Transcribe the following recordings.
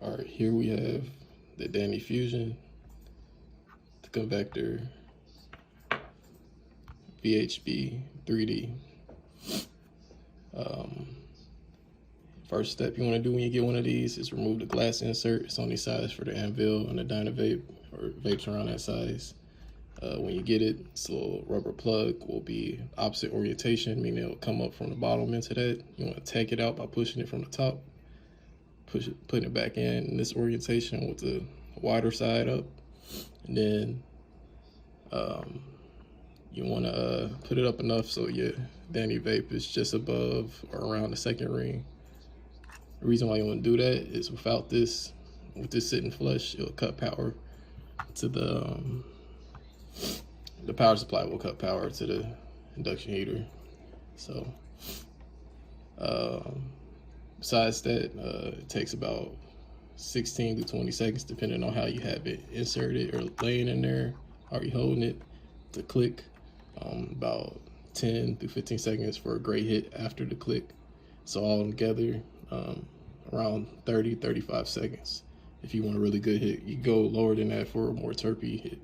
All right, here we have the Dani Fusion, the convector, VHB 3D. First step you want to do when you get one of these is remove the glass insert. It's only size for the Anvil and the Dynavap, or vapes around that size. When you get it, this little rubber plug will be opposite orientation, meaning it'll come up from the bottom into that. You want to take it out by pushing it from the top, putting it back in this orientation with the wider side up, and then you want to put it up enough so your Dynavap is just above or around the second ring. The reason why you want to do that is with this sitting flush, it'll cut power to the power supply will cut power to the induction heater. So besides that, it takes about 16 to 20 seconds depending on how you have it inserted or laying in there. Are you holding it to click? About 10 to 15 seconds for a great hit after the click. So all together, around 30-35 seconds. If you want a really good hit, you go lower than that for a more terpy hit.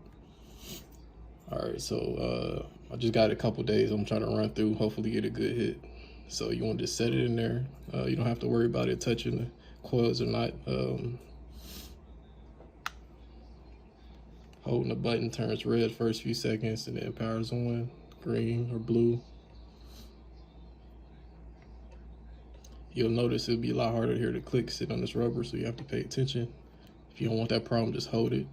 All right, so I just got a couple days I'm trying to run through, hopefully get a good hit. So you want to just set it in there. You don't have to worry about it touching the coils or not. Holding the button turns red first few seconds and then powers on, green or blue. You'll notice it'll be a lot harder here to click sit on this rubber, so you have to pay attention. If you don't want that problem, just hold it.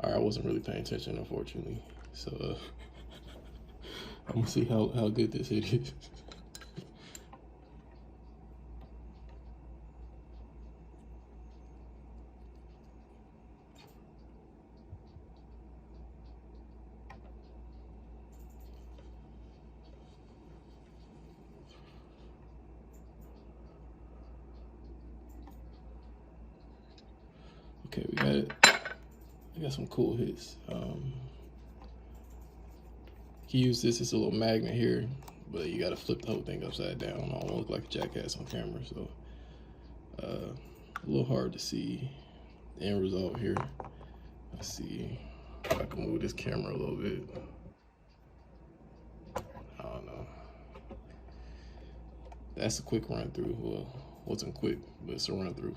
All right, I wasn't really paying attention, unfortunately. So I'm gonna see how good this hit is. Okay, we got it. I got some cool hits. You use this as a little magnet here, but you gotta flip the whole thing upside down. I don't look like a jackass on camera, so a little hard to see the end result here. Let's see if I can move this camera a little bit. I don't know. That's a quick run through. Well, wasn't quick, but it's a run through.